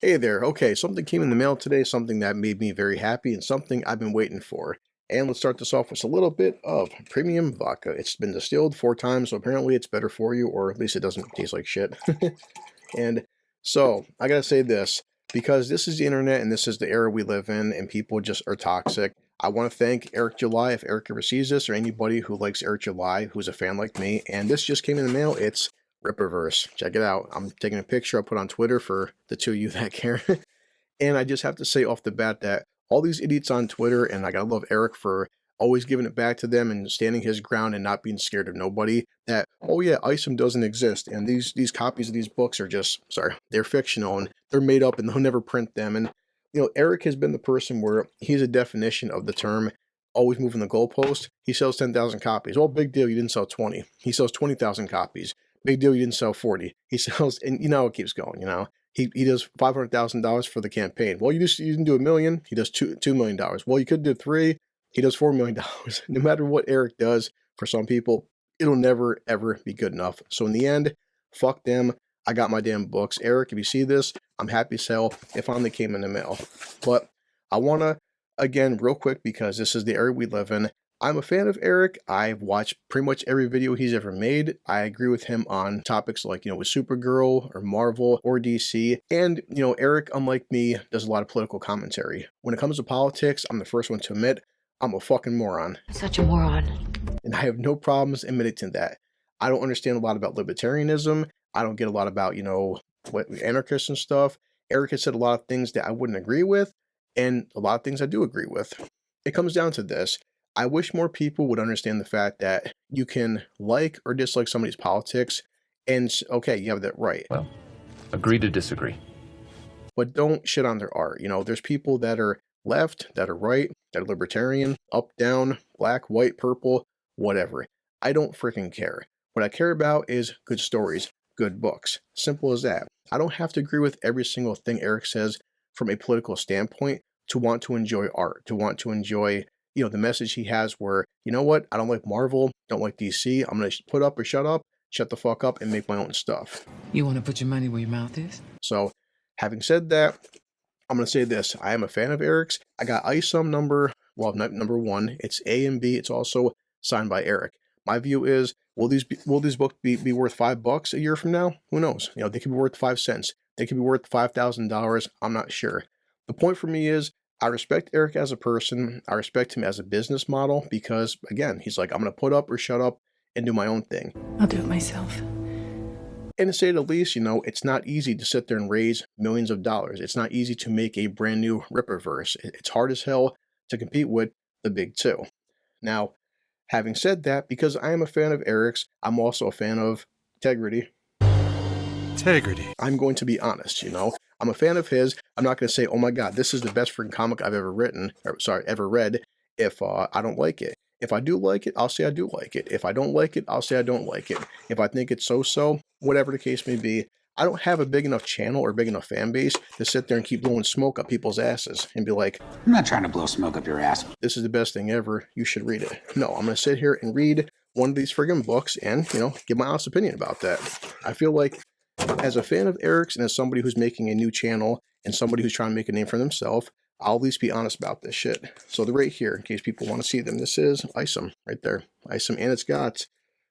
Hey there, okay, something came in the mail today, something that made me very happy, and something I've been waiting for. And let's start this off with a little bit of premium vodka. It's been distilled 4 times, so apparently it's better for you, or at least it doesn't taste like shit. And so, I gotta say this, because this is the internet and this is the era we live in, and people just are toxic. I want to thank Eric July, if Eric ever sees this, or anybody who likes Eric July, who's a fan like me. And this just came in the mail. It's Ripperverse. Check it out. I'm taking a picture I'll put on Twitter for the two of you that care. And I just have to say off the bat that all these idiots on Twitter, and I gotta love Eric for always giving it back to them and standing his ground and not being scared of nobody, that, oh yeah, Isom doesn't exist, and these copies of these books are just, sorry, they're fictional, and they're made up, and they'll never print them. And, Eric has been the person where he's a definition of the term always moving the goalpost. He sells 10,000 copies. Well, big deal, you didn't sell 20. He sells 20,000 copies. Big deal, you didn't sell 40. He sells, and it keeps going. He does $500,000 for the campaign. Well, you didn't do $1 million. He does $2 million. Well, you could do 3. He does $4 million. No matter what Eric does, for some people, it'll never ever be good enough. So in the end, fuck them. I got my damn books. Eric, if you see this, I'm happy as hell. It finally came in the mail. But I wanna, again, real quick, because this is the area we live in. I'm a fan of Eric. I've watched pretty much every video he's ever made. I agree with him on topics like, with Supergirl or Marvel or DC. And, Eric, unlike me, does a lot of political commentary. When it comes to politics, I'm the first one to admit I'm a fucking moron. Such a moron. And I have no problems admitting to that. I don't understand a lot about libertarianism. I don't get a lot about, what anarchists and stuff. Eric has said a lot of things that I wouldn't agree with, and a lot of things I do agree with. It comes down to this. I wish more people would understand the fact that you can like or dislike somebody's politics, and okay, you have that right. Well, agree to disagree. But don't shit on their art. There's people that are left, that are right, that are libertarian, up, down, black, white, purple, whatever. I don't freaking care. What I care about is good stories, good books. Simple as that. I don't have to agree with every single thing Eric says from a political standpoint to want to enjoy art, to want to enjoy the message he has where, you know what, I don't like Marvel, don't like DC, I'm going to put up or shut up, shut the fuck up and make my own stuff. You want to put your money where your mouth is? So, having said that, I'm going to say this. I am a fan of Eric's. I got Isom number 1. It's A and B. It's also signed by Eric. My view is, will these books be worth $5 a year from now? Who knows? They could be worth 5 cents. They could be worth $5,000. I'm not sure. The point for me is, I respect Eric as a person. I respect him as a business model because, again, he's like, I'm going to put up or shut up and do my own thing. I'll do it myself. And to say the least, it's not easy to sit there and raise millions of dollars. It's not easy to make a brand new Ripperverse. It's hard as hell to compete with the big two. Now, having said that, because I am a fan of Eric's, I'm also a fan of integrity. I'm going to be honest, I'm a fan of his. I'm not going to say, oh my God, this is the best freaking comic I've ever read, if I don't like it. If I do like it, I'll say I do like it. If I don't like it, I'll say I don't like it. If I think it's so-so, whatever the case may be, I don't have a big enough channel or big enough fan base to sit there and keep blowing smoke up people's asses and be like, I'm not trying to blow smoke up your ass. This is the best thing ever. You should read it. No, I'm going to sit here and read one of these friggin' books and, give my honest opinion about that. I feel like as a fan of Eric's and as somebody who's making a new channel and somebody who's trying to make a name for themselves, I'll at least be honest about this shit. So they're right here, in case people want to see them. This is Isom, right there. Isom, and it's got,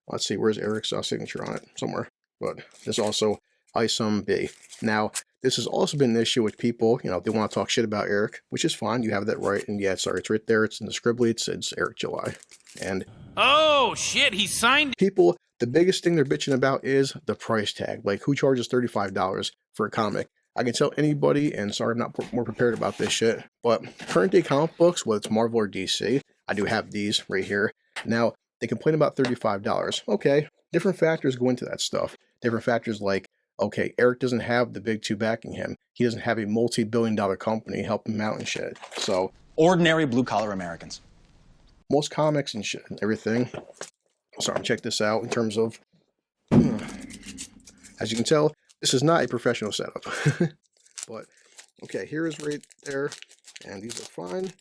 let's see, where's Eric's signature on it? Somewhere. But there's also Isom B. Now, this has also been an issue with people, they want to talk shit about Eric, which is fine. You have that right. And yeah, sorry, it's right there. It's in the scribbly. It says Eric July. And oh, shit, he signed it. People, the biggest thing they're bitching about is the price tag. Like, who charges $35 for a comic? I can tell anybody, and sorry I'm not more prepared about this shit, but current day comic books, whether it's Marvel or DC, I do have these right here. Now, they complain about $35. Okay, different factors go into that stuff. Different factors like, okay, Eric doesn't have the big two backing him. He doesn't have a multi-billion-dollar company helping him out and shit. So, Ordinary blue-collar Americans. Most comics and shit and everything. Sorry, check this out in terms of, as you can tell, this is not a professional setup. But, okay, here is right there, and these are fine.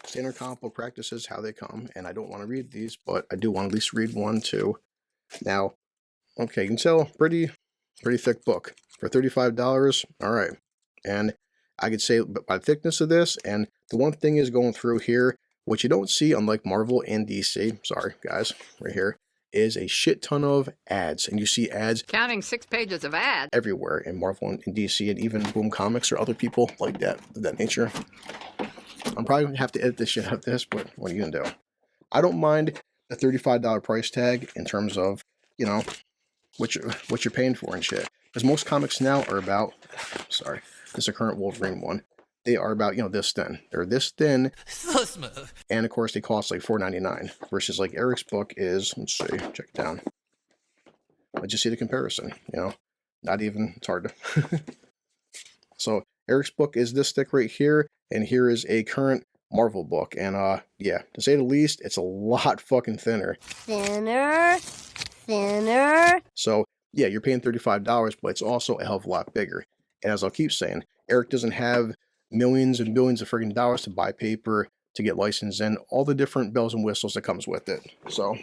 Standard comic book practices, how they come, and I don't want to read these, but I do want to at least read one, too. Now, okay, you can tell, pretty thick book. For $35, all right. And I could say by the thickness of this, and the one thing is going through here, what you don't see, unlike Marvel and DC, sorry guys, right here, is a shit ton of ads. And you see ads Counting 6 pages of ads everywhere in Marvel and DC and even Boom Comics or other people like that, of that nature. I'm probably going to have to edit this shit out of this, but what are you going to do? I don't mind the $35 price tag in terms of, you know, what you're paying for and shit. Because most comics now are about, sorry, this is a current Wolverine one. They are about, you know, this thin. They're this thin. So smooth. And of course they cost like $4.99 versus like Eric's book is, let's see, check it down. Let's just see the comparison, you know, not even, it's hard to. So Eric's book is this thick right here, and here is a current Marvel book. And yeah, to say the least, it's a lot fucking thinner. Thinner. So yeah, you're paying $35, but it's also a hell of a lot bigger. And as I'll keep saying, Eric doesn't have millions and billions of freaking dollars to buy paper, to get licensed, and all the different bells and whistles that comes with it. So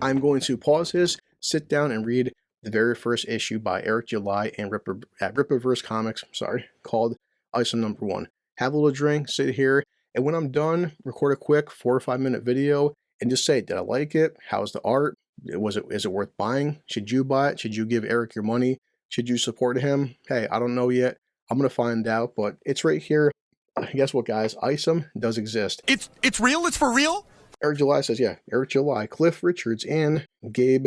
I'm going to pause this, sit down and read the very first issue by Eric July and at Rippaverse Comics, sorry, called Isom #1. Have a little drink, sit here, and when I'm done, record a quick 4 or 5 minute video and just say, did I like it? How's the art? Is it worth buying? Should you buy it? Should you give Eric your money? Should you support him? Hey, I don't know yet. I'm going to find out, but it's right here. Guess what, guys? Isom does exist. It's real? It's for real? Eric July says, yeah, Eric July, Cliff Richards, and Gabe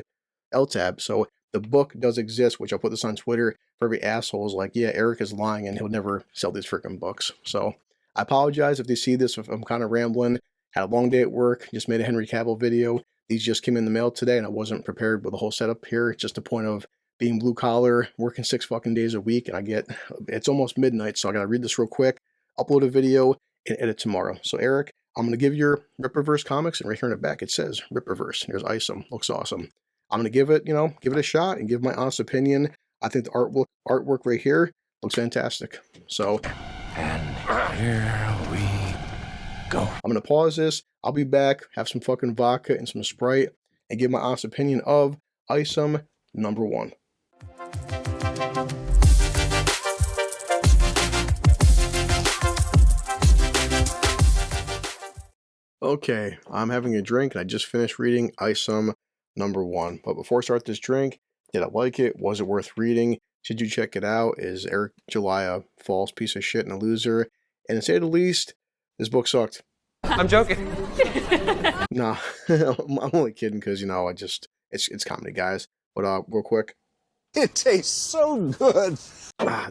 Eltab. So the book does exist, which I'll put this on Twitter for every asshole's like, yeah, Eric is lying and he'll never sell these freaking books. So I apologize if they see this, if I'm kind of rambling. Had a long day at work, just made a Henry Cavill video. These just came in the mail today and I wasn't prepared with the whole setup here. It's just a point of being blue collar, working 6 fucking days a week, and it's almost midnight, so I gotta read this real quick, upload a video, and edit tomorrow. So Eric, I'm gonna give your Rippaverse Comics, and right here in the back it says Rippaverse. Here's Isom, looks awesome. I'm gonna give it, you know, give it a shot and give my honest opinion. I think the artwork right here looks fantastic. So, And here we go. I'm gonna pause this. I'll be back, have some fucking vodka and some Sprite, and give my honest opinion of Isom #1. Okay, I'm having a drink and I just finished reading Isom #1. But before I start this drink, did I like it? Was it worth reading? Should you check it out? Is Eric July a false piece of shit and a loser? And to say the least, this book sucked. I'm joking. Nah, I'm only kidding because, you know, it's comedy, guys. But real quick. It tastes so good.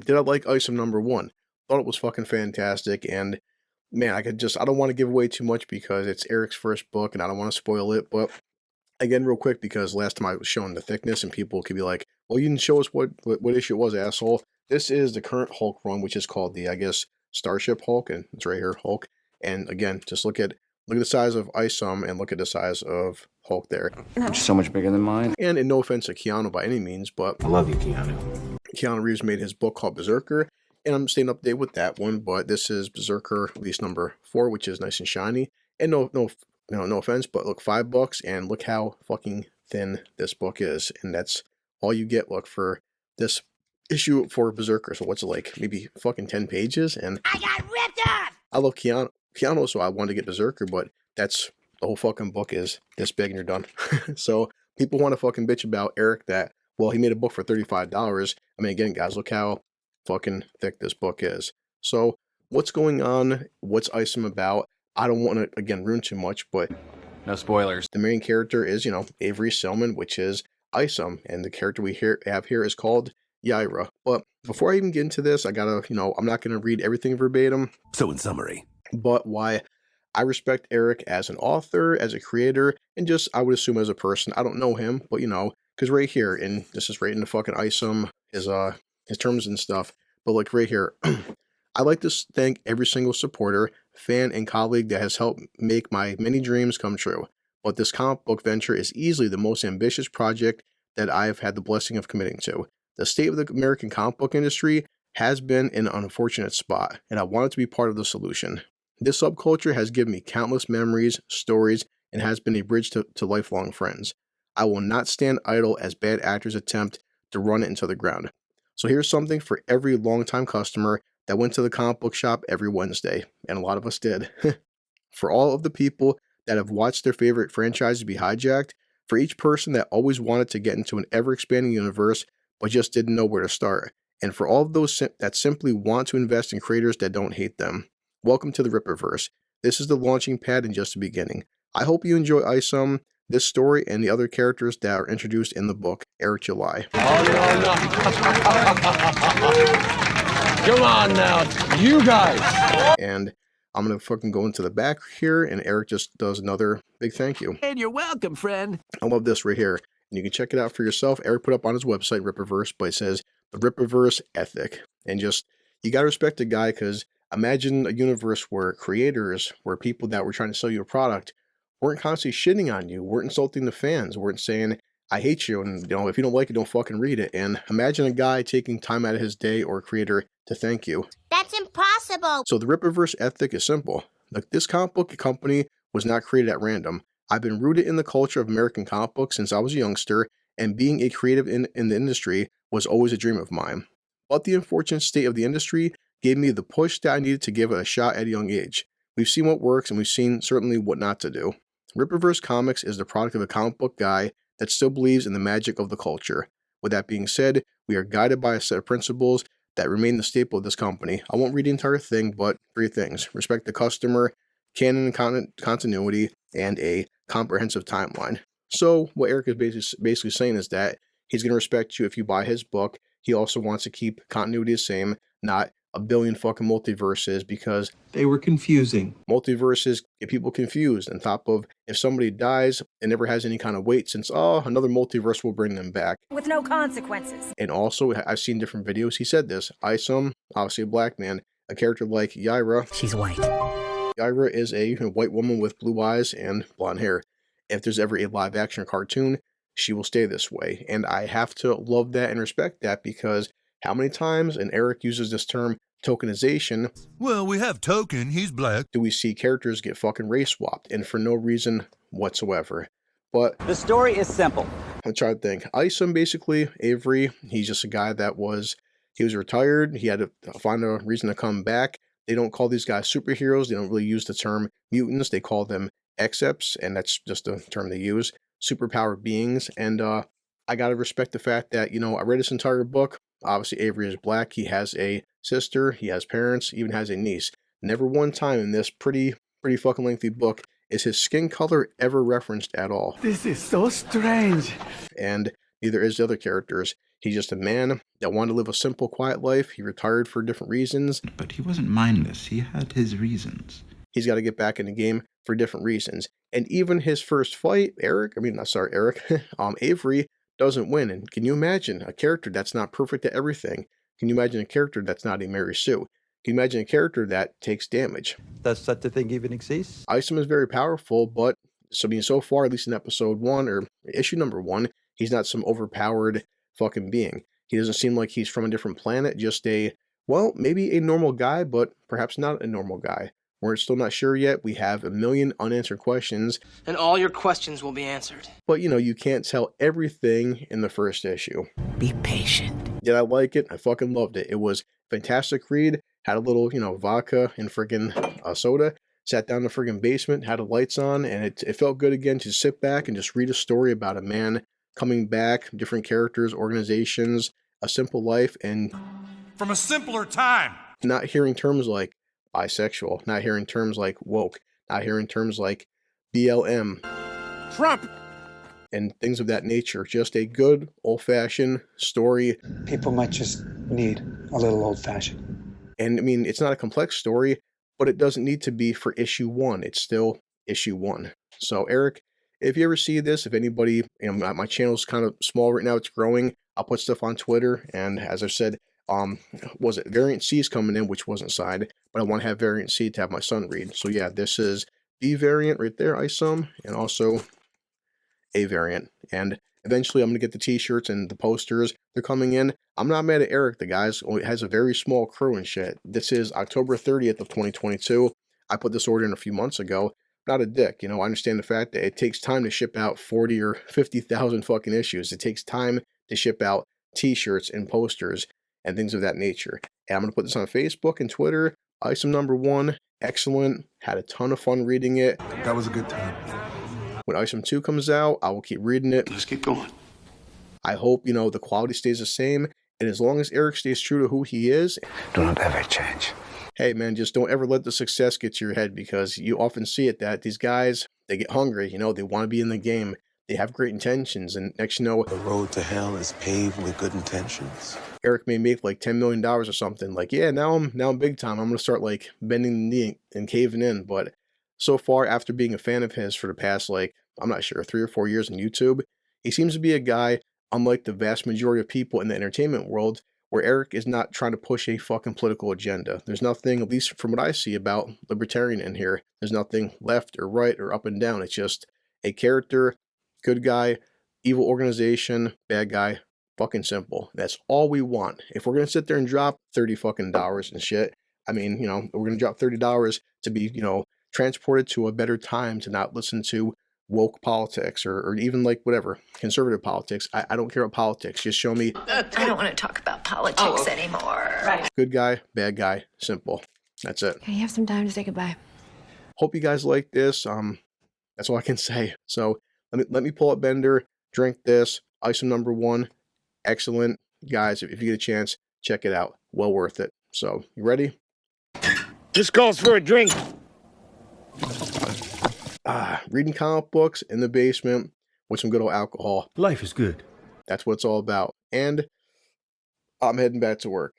Did I like Isom #1? Thought it was fucking fantastic, and man, I don't want to give away too much because it's Eric's first book and I don't want to spoil it, but again, real quick, because last time I was showing the thickness and people could be like, well, you didn't show us what issue it was, asshole. This is the current Hulk run, which is called the, I guess, Starship Hulk, and it's right here, Hulk. And again, just look at the size of Isom and look at the size of Hulk there. So much bigger than mine. And no offense to Keanu by any means, but I love you, Keanu. Keanu Reeves made his book called Berserker, and I'm staying up to date with that one, but this is Berserker release #4, which is nice and shiny. And no offense, but look, $5, and look how fucking thin this book is, and that's all you get. Look for this issue for Berserker. So what's it like? Maybe fucking 10 pages, and I got ripped off! I love Keanu, so I wanted to get Berserker, but that's the whole fucking book is this big and you're done. So people want to fucking bitch about Eric that, well, he made a book for $35. I mean, again, guys, look how fucking thick this book is. So what's going on? What's Isom about? I don't want to, again, ruin too much, but No spoilers. the main character is, you know, Avery Selman, which is Isom, and the character we have here is called Yaira. But before I even get into this, I gotta, you know, I'm not gonna read everything verbatim. So in summary, But why I respect Eric as an author, as a creator, and just, I would assume as a person. I don't know him, but you know, because right here, and this is right in the fucking Isom, his terms and stuff, but like right here, I like to thank every single supporter, fan, and colleague that has helped make my many dreams come true. But this comic book venture is easily the most ambitious project that I have had the blessing of committing to. The state of the American comic book industry has been in an unfortunate spot, and I wanted to be part of the solution. This subculture has given me countless memories, stories, and has been a bridge to lifelong friends. I will not stand idle as bad actors attempt to run it into the ground. So here's something for every longtime customer that went to the comic book shop every Wednesday, and a lot of us did. For all of the people that have watched their favorite franchises be hijacked, for each person that always wanted to get into an ever-expanding universe but just didn't know where to start, and for all of those that simply want to invest in creators that don't hate them. Welcome to the Rippaverse. This is the launching pad and just the beginning. I hope you enjoy Isom, this story, and the other characters that are introduced in the book, Eric July. Come on now, you guys. And I'm going to fucking go into the back here, and Eric just does another big thank you. And you're welcome, friend. I love this right here. And you can check it out for yourself. Eric put up on his website, Rippaverse, but it says, the Rippaverse ethic. And just, you got to respect the guy, because imagine a universe where creators, where people that were trying to sell you a product, weren't constantly shitting on you, weren't insulting the fans, weren't saying, I hate you, and if you don't like it, don't fucking read it. And imagine a guy taking time out of his day, or a creator, to thank you. That's impossible. So the Rippaverse ethic is simple. Like, this comic book company was not created at random. I've been rooted in the culture of American comic books since I was a youngster, and being a creative in the industry was always a dream of mine. But the unfortunate state of the industry gave me the push that I needed to give it a shot at a young age. We've seen what works, and we've seen certainly what not to do. Rippaverse Comics is the product of a comic book guy that still believes in the magic of the culture. With that being said, we are guided by a set of principles that remain the staple of this company. I won't read the entire thing, but 3 things. Respect the customer, canon and continuity, and a comprehensive timeline. So what Eric is basically saying is that he's going to respect you if you buy his book. He also wants to keep continuity the same, not a billion fucking multiverses, because They were confusing. multiverses get people confused. On top of, if somebody dies, it never has any kind of weight, since, oh, another multiverse will bring them back. With no consequences. And also, I've seen different videos, he said this. Isom, obviously a black man, a character like Yaira. She's white. Yaira is a white woman with blue eyes and blonde hair. If there's ever a live action cartoon, she will stay this way. And I have to love that and respect that, because how many times, and Eric uses this term, tokenization, Well, we have Token. He's black. do we see characters get fucking race swapped, and for no reason whatsoever. But The story is simple. I'm trying to think. Isom, basically, Avery, he's just a guy that was retired. He had to find a reason to come back. They don't call these guys superheroes. They don't really use the term mutants. They call them excepts, and that's just the term they use. Superpowered beings. And I gotta respect the fact that, I read this entire book. Obviously, Avery is black. He has a sister. He has parents. Even has a niece. Never one time in this pretty fucking lengthy book is his skin color ever referenced at all. This is so strange. And neither is the other characters. He's just a man that wanted to live a simple, quiet life. He retired for different reasons. But he wasn't mindless. He had his reasons. He's got to get back in the game for different reasons. And even his first fight, Eric, Avery doesn't win. And can you imagine a character that's not perfect at everything? Can you imagine a character that's not a Mary Sue? Can you imagine a character that takes damage? Does such a thing even exist? Isom is very powerful, but so far, at least in episode 1 or issue number 1, he's not some overpowered fucking being. He doesn't seem like he's from a different planet, just maybe a normal guy, but perhaps not a normal guy. We're still not sure yet. We have a million unanswered questions. And all your questions will be answered. But, you can't tell everything in the first issue. Be patient. Did I like it? I fucking loved it. It was a fantastic read. Had a little, vodka and friggin' soda. Sat down in the friggin' basement, had the lights on, and it felt good again to sit back and just read a story about a man coming back, different characters, organizations, a simple life, and From a simpler time. not hearing terms like bisexual, not hearing terms like woke, not hearing terms like BLM, Trump! and things of that nature. Just a good old-fashioned story. People might just need a little old-fashioned. And it's not a complex story, but it doesn't need to be for issue 1. It's still issue 1. So Eric, if you ever see this, if anybody, my channel's kind of small right now, it's growing. I'll put stuff on Twitter, and as I said, Variant C is coming in, which wasn't signed, but I want to have Variant C to have my son read. So yeah, this is B variant right there, Isom, and also A variant. And eventually I'm going to get the t-shirts and the posters. They're coming in. I'm not mad at Eric. The guy has a very small crew and shit. This is October 30th of 2022. I put this order in a few months ago. Not a dick, I understand the fact that it takes time to ship out 40 or 50,000 fucking issues. It takes time to ship out t-shirts and posters. and things of that nature. And I'm going to put this on Facebook and Twitter. Isom #1, excellent. Had a ton of fun reading it. That was a good time. When Isom 2 comes out, I will keep reading it. Let's keep going. I hope, the quality stays the same. And as long as Eric stays true to who he is, Do not ever change. hey man, just don't ever let the success get to your head, because you often see it that these guys, they get hungry, they want to be in the game. They have great intentions, and next you know, The road to hell is paved with good intentions. Eric may make like $10 million or something. Like, yeah, now I'm big time. I'm gonna start like bending the knee and caving in. But so far, after being a fan of his for the past, like, I'm not sure, 3 or 4 years on YouTube, he seems to be a guy, unlike the vast majority of people in the entertainment world, where Eric is not trying to push a fucking political agenda. There's nothing, at least from what I see, about libertarian in here. There's nothing left or right or up and down. It's just a character, good guy, evil organization, bad guy. Fucking simple. That's all we want. If we're gonna sit there and drop $30 fucking and shit, I mean, we're gonna drop $30 to be, transported to a better time, to not listen to woke politics or even like whatever conservative politics. I don't care about politics. Just show me. I don't want to talk about politics anymore. Right. Good guy, bad guy, simple. That's it. Can you have some time to say goodbye? Hope you guys like this. That's all I can say. So let me pull up Bender, drink this. Isom #1, excellent. Guys, if you get a chance, check it out. Well worth it. So, you ready? This calls for a drink. Reading comic books in the basement with some good old alcohol. Life is good. That's what it's all about. And I'm heading back to work.